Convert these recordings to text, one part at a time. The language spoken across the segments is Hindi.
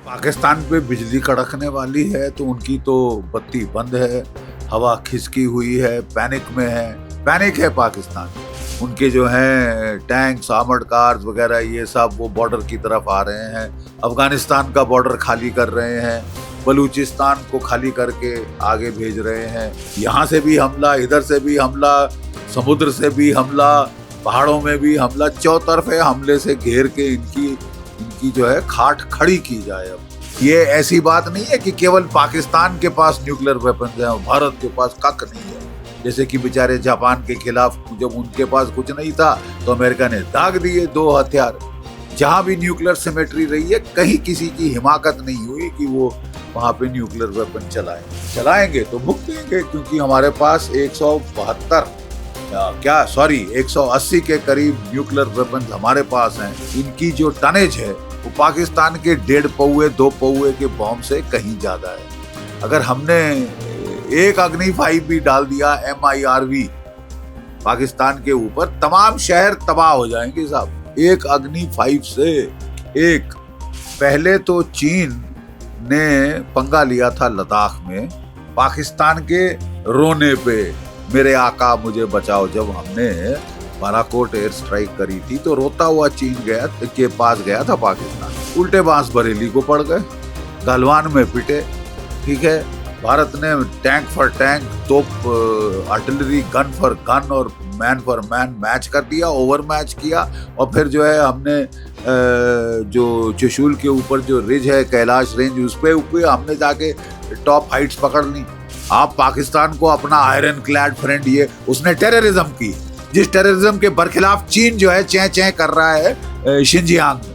पाकिस्तान पे बिजली कड़कने वाली है तो उनकी तो बत्ती बंद है, हवा खिसकी हुई है, पैनिक में है, पैनिक है पाकिस्तान। उनके जो हैं टैंक्स, आर्मर्ड कार्स वगैरह ये सब वो बॉर्डर की तरफ आ रहे हैं, अफगानिस्तान का बॉर्डर खाली कर रहे हैं, बलूचिस्तान को खाली करके आगे भेज रहे हैं। यहाँ से भी हमला, इधर से भी हमला, समुद्र से भी हमला, पहाड़ों में भी हमला, चौतरफे हमले से घेर के इनकी जो है खाट खड़ी की जाए। अब ये ऐसी बात नहीं है कि केवल पाकिस्तान के पास न्यूक्लियर वेपन्स हैं, भारत के पास कख नहीं है। जैसे कि बेचारे जापान के खिलाफ जब उनके पास कुछ नहीं था तो अमेरिका ने दाग दिए 2 हथियार। जहां भी न्यूक्लियर सिमेट्री रही है कहीं किसी की हिमाकत नहीं हुई कि वो वहां पे न्यूक्लियर वेपन चलाएंगे तो भुगतेंगे, क्योंकि हमारे पास 180 के करीब न्यूक्लियर वेपन्स हमारे पास हैं। इनकी जो टनेज है वो पाकिस्तान के 1.5 पौए 2 पौए के बॉम्ब से कहीं ज्यादा है। अगर हमने एक अग्नि 5 भी डाल दिया MIRV पाकिस्तान के ऊपर, तमाम शहर तबाह हो जाएंगे साहब। एक अग्नि 5 से एक। पहले तो चीन ने पंगा लिया था लद्दाख में पाकिस्तान के रोने पे, मेरे आका मुझे बचाओ। जब हमने बालाकोट एयर स्ट्राइक करी थी तो रोता हुआ चीन के पास गया था पाकिस्तान। उल्टे बांस बरेली को पड़ गए, गलवान में पिटे। ठीक है, भारत ने टैंक फॉर टैंक, तोप, आर्टिलरी, गन फॉर गन और मैन फॉर मैन मैच कर दिया, ओवर मैच किया। और फिर जो है हमने जो चुशूल के ऊपर जो रिज है, कैलाश रेंज, उस पे हमने जाके टॉप हाइट्स पकड़ ली। आप पाकिस्तान को अपना आयरन क्लैड फ्रेंड, ये उसने टेररिज्म की, जिस टेररिज्म के बरखिलाफ चीन जो है चैं कर रहा है शिनजियांग में।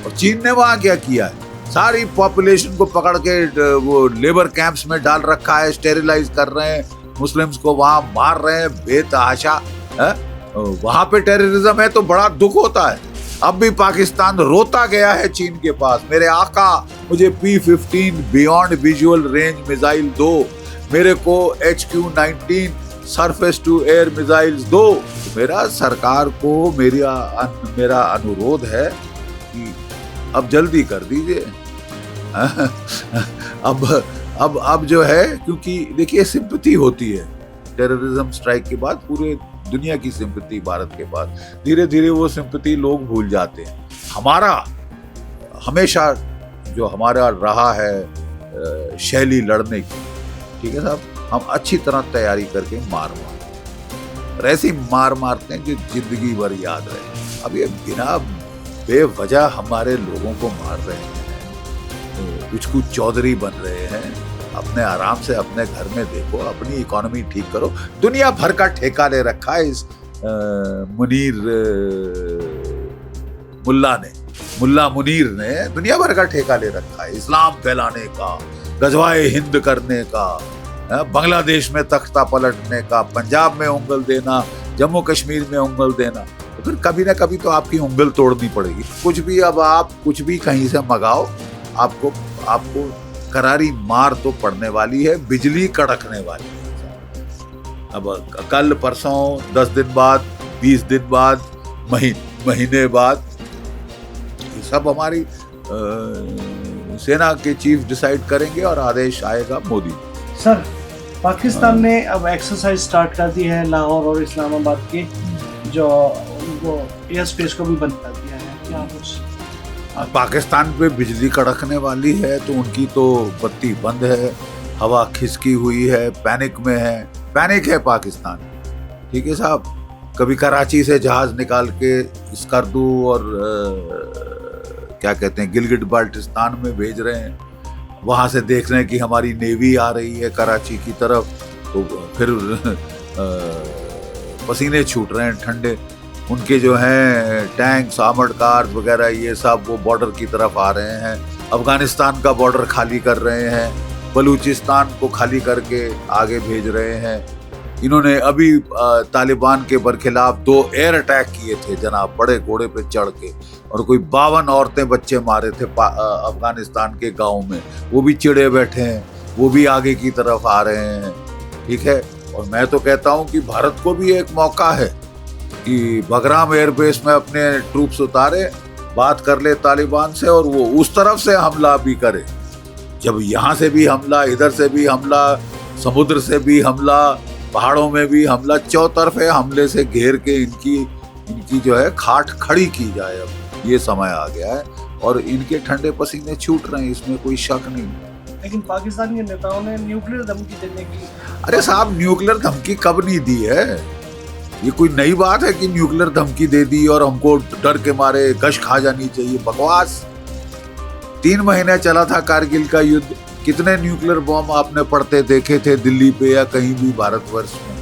और चीन ने वहां क्या किया है, सारी पॉपुलेशन को पकड़ के वो लेबर कैंप्स में डाल रखा है, स्टेरिलाइज कर रहे हैं, मुस्लिम्स को वहां मार रहे हैं बेतहाशा। वहां पे टेररिज्म है तो बड़ा दुख होता है। अब भी पाकिस्तान रोता गया है चीन के पास, मेरे आका मुझे P-15 beyond visual range missile दो, मेरे को HQ-19 surface to air missiles दो। मेरा सरकार को मेरा अनुरोध है कि अब जल्दी कर दीजिए। अब जो है, क्योंकि देखिए सिंपैथी होती है टेररिज्म स्ट्राइक के बाद, पूरे दुनिया की सिंपैथी भारत के पास। धीरे धीरे वो सिंपैथी लोग भूल जाते हैं। हमारा हमेशा जो हमारा रहा है शैली लड़ने की, ठीक है साहब, हम अच्छी तरह तैयारी करके मार मारते, और ऐसी मार मारते हैं कि जिंदगी भर याद रहे। अब ये बिना बेवजह हमारे लोगों को मार रहे हैं, कुछ चौधरी बन रहे हैं। अपने आराम से अपने घर में देखो, अपनी इकोनॉमी ठीक करो। दुनिया भर का ठेका ले रखा है इस मुल्ला मुनीर ने दुनिया भर का ठेका ले रखा है, इस्लाम फैलाने का, गजवाए हिंद करने का, बांग्लादेश में तख्ता पलटने का, पंजाब में उंगल देना, जम्मू कश्मीर में उंगल देना। तो फिर कभी ना कभी तो आपकी उंगल तोड़नी पड़ेगी। कुछ भी, अब आप कुछ भी कहीं से मंगाओ, आपको करारी मार तो पड़ने वाली है, बिजली कड़कने वाली है। अब कल परसों, 10 दिन बाद, 20 दिन बाद, महीने बाद, ये सब हमारी सेना के चीफ डिसाइड करेंगे और आदेश आएगा मोदी। सर, पाकिस्तान ने अब एक्सरसाइज स्टार्ट कर दी है लाहौर और इस्लामाबाद की, जो वो एयर स्पेस को भी बंद कर दिया है। क्या कुछ पाकिस्तान पे बिजली कड़कने वाली है तो उनकी तो बत्ती बंद है, हवा खिसकी हुई है, पैनिक में है, पैनिक है पाकिस्तान। ठीक है साहब, कभी कराची से जहाज निकाल के स्कर्दू और क्या कहते हैं गिलगिट बाल्टिस्तान में भेज रहे हैं, वहां से देख रहे हैं कि हमारी नेवी आ रही है कराची की तरफ, तो फिर पसीने छूट रहे हैं ठंडे। उनके जो हैं टैंक्स, आर्मर्ड कार्स वगैरह ये सब वो बॉर्डर की तरफ आ रहे हैं, अफगानिस्तान का बॉर्डर खाली कर रहे हैं, बलूचिस्तान को खाली करके आगे भेज रहे हैं। इन्होंने अभी तालिबान के बरखिलाफ 2 एयर अटैक किए थे जनाब, बड़े घोड़े पे चढ़ के, और कोई 52 औरतें बच्चे मारे थे अफगानिस्तान के गाँव में। वो भी चिड़े बैठे हैं, वो भी आगे की तरफ आ रहे हैं। ठीक है, और मैं तो कहता हूँ कि भारत को भी एक मौका है कि बगराम एयरबेस में अपने ट्रूप्स उतारे, बात कर ले तालिबान से और वो उस तरफ से हमला भी करे। जब यहाँ से भी हमला, इधर से भी हमला, समुद्र से भी हमला, पहाड़ों में भी हमला, चौतरफे हमले से घेर के इनकी जो है खाट खड़ी की जाए। अब ये समय आ गया है और इनके ठंडे पसीने छूट रहे हैं, इसमें कोई शक नहीं। लेकिन पाकिस्तान के नेताओं ने न्यूक्लियर धमकी देने की, अरे साहब न्यूक्लियर धमकी कब नहीं दी है? ये कोई नई बात है कि न्यूक्लियर धमकी दे दी और हमको डर के मारे गश खा जानी चाहिए? बकवास। 3 महीने चला था कारगिल का युद्ध। कितने न्यूक्लियर बॉम्ब आपने पड़ते देखे थे दिल्ली पे या कहीं भी भारतवर्ष में?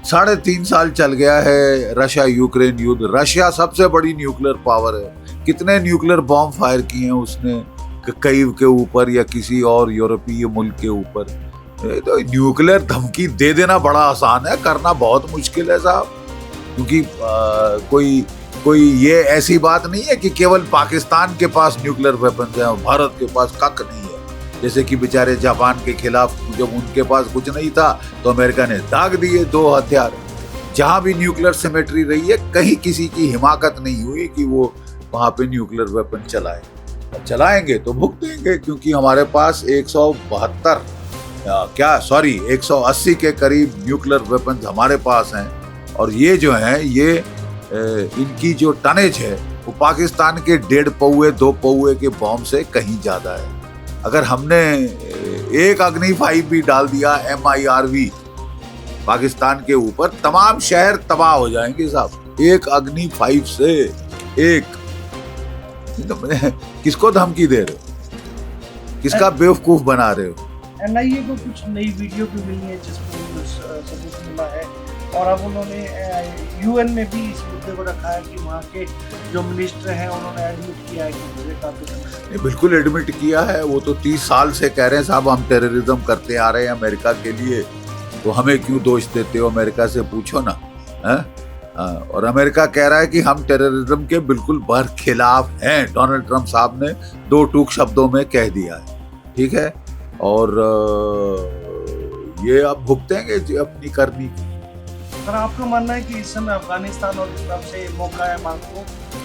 3.5 साल चल गया है रशिया यूक्रेन युद्ध। रशिया सबसे बड़ी न्यूक्लियर पावर है। कितने न्यूक्लियर बॉम्ब फायर किए हैं उसने कीव के ऊपर या किसी और यूरोपीय मुल्क के ऊपर? तो न्यूक्लियर धमकी दे देना बड़ा आसान है, करना बहुत मुश्किल है साहब। क्योंकि कोई ये ऐसी बात नहीं है कि केवल पाकिस्तान के पास न्यूक्लियर वेपन्स हैं और भारत के पास कख नहीं है। जैसे कि बेचारे जापान के खिलाफ जब उनके पास कुछ नहीं था तो अमेरिका ने दाग दिए 2 हथियार। जहां भी न्यूक्लियर सिमेट्री रही है कहीं किसी की हिमाकत नहीं हुई कि वो वहां पे न्यूक्लियर वेपन चलाए। चलाएंगे तो भुगतेंगे, क्योंकि हमारे पास 180 के करीब न्यूक्लियर वेपन्स हमारे पास हैं। और ये जो हैं ये इनकी जो टनेज है वो पाकिस्तान के 1.5 पौए 2 पौए के बॉम्ब से कहीं ज्यादा है। अगर हमने एक अग्नि 5 भी डाल दिया MIRV पाकिस्तान के ऊपर, तमाम शहर तबाह हो जाएंगे साहब। एक अग्नि 5 से एक। किसको धमकी दे रहे हो? किसका बेवकूफ बना रहे हो? NIA को कुछ नई वीडियो भी मिली है जिसमें सबूत मिला है और अब उन्होंने UN में भी इस मुद्दे को रखा है कि वहाँ के जो मिनिस्टर हैं उन्होंने एडमिट किया है कि मुझे काफी बिल्कुल एडमिट किया है। वो तो 30 साल से कह रहे हैं साहब हम टेररिज्म करते आ रहे हैं अमेरिका के लिए, तो हमें क्यों दोष देते हो? अमेरिका से पूछो ना। और अमेरिका कह रहा है कि हम टेररिज्म के बिल्कुल खिलाफ हैं। डोनाल्ड ट्रंप साहब ने 2 टूक शब्दों में कह दिया है, ठीक है। और ये अब भुगतेंगे अपनी करनी की। सर आपका मानना है कि इस समय अफगानिस्तान और तरफ से मौका है,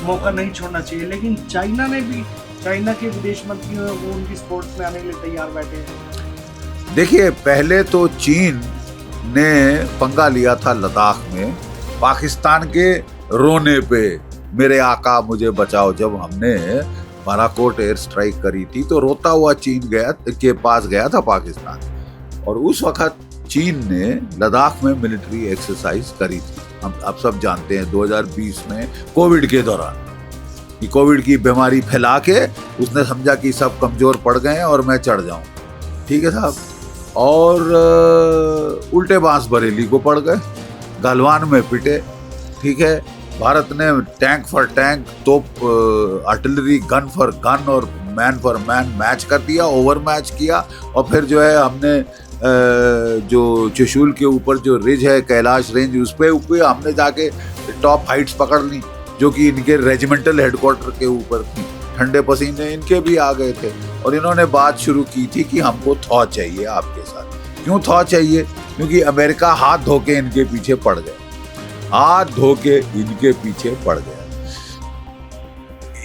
मौका नहीं छोड़ना चाहिए, लेकिन चाइना के विदेश मंत्री वो उनकी सपोर्ट में आने के लिए तैयार बैठे हैं। देखिए पहले तो चीन ने पंगा लिया था लद्दाख में पाकिस्तान के रोने पे, मेरे आका मुझे बचाओ। जब हमने बालाकोट एयर स्ट्राइक करी थी तो रोता हुआ चीन के पास गया था पाकिस्तान, और उस वक्त चीन ने लद्दाख में मिलिट्री एक्सरसाइज करी थी। हम आप सब जानते हैं 2020 में कोविड के दौरान कि कोविड की बीमारी फैला के उसने समझा कि सब कमजोर पड़ गए हैं और मैं चढ़ जाऊं, ठीक है साहब। और उल्टे बांस बरेली को पड़ गए, गलवान में पिटे, ठीक है। भारत ने टैंक फॉर टैंक, तोप, आर्टिलरी, गन फॉर गन और मैन फॉर मैन मैच कर दिया, ओवर मैच किया। और फिर जो है हमने जो चुशूल के ऊपर जो रिज है कैलाश रेंज, उस पे हमने जाके टॉप हाइट्स पकड़ ली जो कि इनके रेजिमेंटल हेडक्वार्टर के ऊपर थी। ठंडे पसीने इनके भी आ गए थे और इन्होंने बात शुरू की थी कि हमको थॉ चाहिए आपके साथ। क्यों थॉ चाहिए? क्योंकि अमेरिका हाथ धो के इनके पीछे पड़ गया, हाथ धो के इनके पीछे पड़ गया।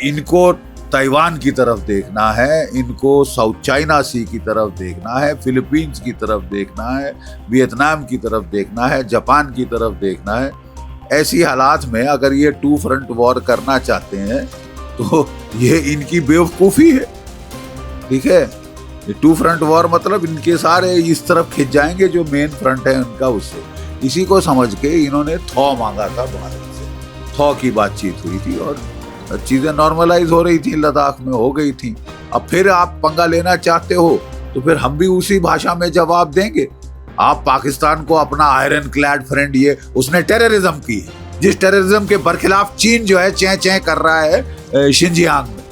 इनको ताइवान की तरफ देखना है, इनको साउथ चाइना सी की तरफ देखना है, फिलीपींस की तरफ देखना है, वियतनाम की तरफ देखना है, जापान की तरफ देखना है। ऐसी हालात में अगर ये 2 फ्रंट वॉर करना चाहते हैं तो ये इनकी बेवकूफ़ी है, ठीक है। ये 2 फ्रंट वॉर मतलब इनके सारे इस तरफ खिंच जाएंगे जो मेन फ्रंट है उनका, उससे। इसी को समझ के इन्होंने थॉ मांगा था भारत से। थॉ की बातचीत हुई थी और चीज़ें नॉर्मलाइज हो रही थी, लद्दाख में हो गई थी। अब फिर आप पंगा लेना चाहते हो तो फिर हम भी उसी भाषा में जवाब देंगे। आप पाकिस्तान को अपना आयरन क्लैड फ्रेंड, ये उसने टेररिज्म की है, जिस टेररिज्म के बरखिलाफ चीन जो है चैं चैं कर रहा है शिनजियांग में।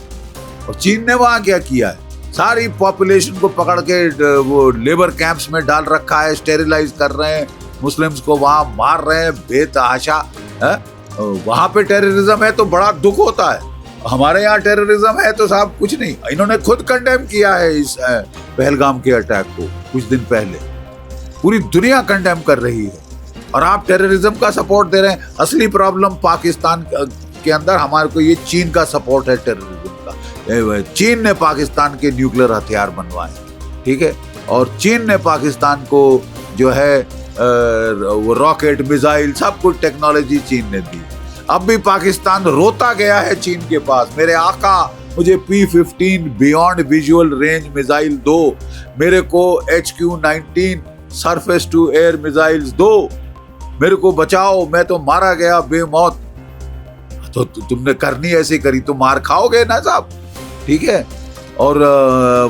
और चीन ने वहाँ क्या किया है? सारी पॉपुलेशन को पकड़ के वो लेबर कैंप्स में डाल रखा है, स्टेरिलाइज कर रहे हैं, मुस्लिम्स को वहाँ मार रहे हैं बेतहाशा। वहाँ पे टेररिज्म है तो बड़ा दुख होता है, हमारे यहाँ टेररिज्म है तो साहब कुछ नहीं। इन्होंने खुद कंडेम किया है इस पहलगाम के अटैक को कुछ दिन पहले, पूरी दुनिया कंडेम कर रही है और आप टेररिज्म का सपोर्ट दे रहे हैं। असली प्रॉब्लम पाकिस्तान इसके अंदर हमारे को ये चीन का सपोर्ट है टेररिज्म का। चीन ने पाकिस्तान के न्यूक्लियर हथियार बनवाए, ठीक है, और चीन ने पाकिस्तान को जो है रॉकेट, मिसाइल, सब कुछ टेक्नोलॉजी चीन ने दी। अब भी पाकिस्तान रोता गया है चीन के पास, मेरे आका मुझे P-15 beyond visual range missile दो, मेरे को HQ-19 surface to air missiles दो, मेरे को बचाओ, मैं तो मारा गया बेमौत। तो तुमने करनी ऐसी करी तो मार खाओगे ना साहब, ठीक है। और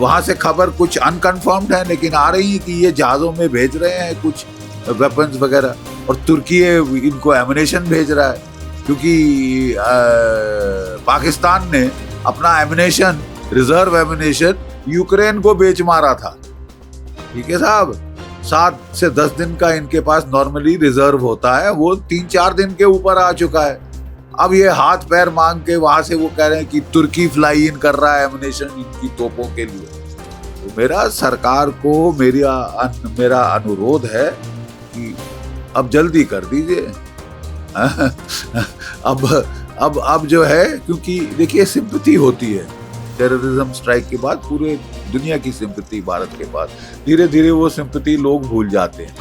वहां से खबर कुछ अनकन्फर्म्ड है लेकिन आ रही कि ये जहाजों में भेज रहे हैं कुछ वेपन्स वगैरह, और तुर्की इनको एमुनेशन भेज रहा है, क्योंकि पाकिस्तान ने अपना एमुनेशन, रिजर्व एमुनेशन यूक्रेन को बेच मारा था, ठीक है साहब। 7 से 10 दिन का इनके पास नॉर्मली रिजर्व होता है, वो 3-4 दिन के ऊपर आ चुका है। अब ये हाथ पैर मांग के वहां से वो कह रहे हैं कि तुर्की फ्लाई इन कर रहा है एमुनेशन इनकी तोपों के लिए। तो मेरा सरकार को मेरा अनुरोध है कि अब जल्दी कर दीजिए। अब जो है, क्योंकि देखिए सिंपैथी होती है टेररिज्म स्ट्राइक के बाद, पूरे दुनिया की सिंपैथी भारत के बाद, धीरे धीरे वो सिंपैथी लोग भूल जाते हैं,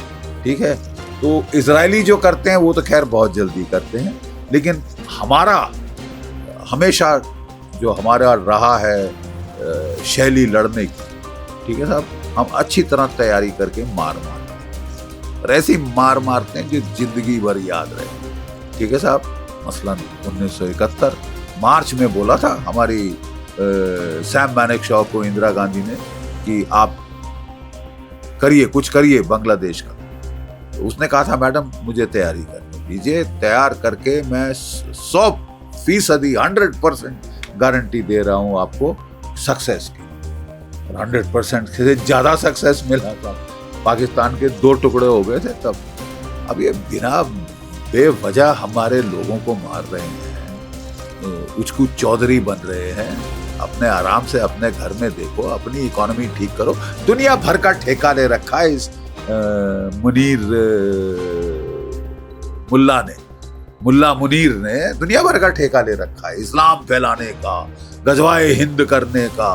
ठीक है। तो इजरायली जो करते हैं वो तो खैर बहुत जल्दी करते हैं, लेकिन हमारा हमेशा जो हमारा रहा है शैली लड़ने की, ठीक है साहब, हम अच्छी तरह तैयारी करके मारते हैं, और ऐसी मार मारते हैं जो जिंदगी भर याद रहे, ठीक है साहब। मसलन 1971 मार्च में बोला था हमारी सैम मैनेकशॉ को इंदिरा गांधी ने कि आप करिए, कुछ करिए बांग्लादेश का। तो उसने कहा था मैडम मुझे तैयारी करने दीजिए, तैयार करके मैं 100% 100% गारंटी दे रहा हूं आपको सक्सेस की। 100% से ज्यादा सक्सेस मिला था, पाकिस्तान के 2 टुकड़े हो गए थे तब। अब ये बिना बेवजह हमारे लोगों को मार रहे हैं, कुछ चौधरी बन रहे हैं। अपने आराम से अपने घर में देखो, अपनी इकोनॉमी ठीक करो। दुनिया भर का ठेका ले रखा है इस मुल्ला मुनीर ने दुनिया भर का ठेका ले रखा है, इस्लाम फैलाने का, गजवाए हिंद करने का,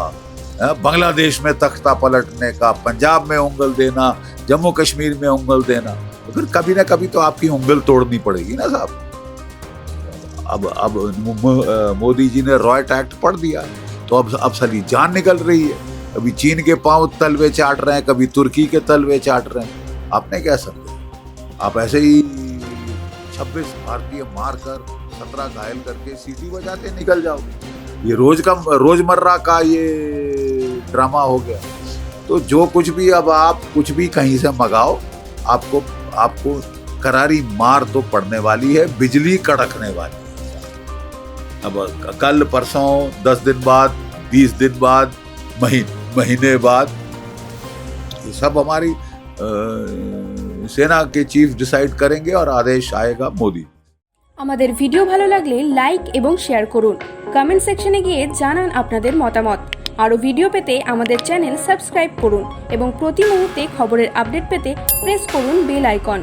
बांग्लादेश में तख्ता पलटने का, पंजाब में उंगल देना, जम्मू कश्मीर में उंगल देना। तो फिर कभी ना कभी तो आपकी उंगल तोड़नी पड़ेगी ना साहब। अब मोदी जी ने रॉयट एक्ट पढ़ दिया, तो अब साली जान निकल रही है। कभी चीन के पांव तलवे चाट रहे हैं, कभी तुर्की के तलवे चाट रहे हैं। आपने क्या समझा? आप ऐसे ही 26 भारतीय मारकर 17 घायल करके सीटी बजाते निकल जाओगे। ये रोजमर्रा का ये ड्रामा हो गया। तो जो कुछ भी, अब आप कुछ भी कहीं से मंगाओ, आपको करारी मार तो पड़ने वाली है, बिजली कड़कने वाली है। अब कल परसों, 10 दिन बाद, 20 दिन बाद, महीने बाद, ये सब हमारी सेना के चीफ डिसाइड करेंगे और आदेश आएगा मोदी। আমাদের ভিডিও ভালো লাগলে লাইক এবং শেয়ার করুন, কমেন্ট সেকশনে গিয়ে জানান আপনাদের মতামত। আরও ভিডিও পেতে আমাদের চ্যানেল সাবস্ক্রাইব করুন এবং প্রতি মুহূর্তে খবরের আপডেট পেতে প্রেস করুন বেল আইকন।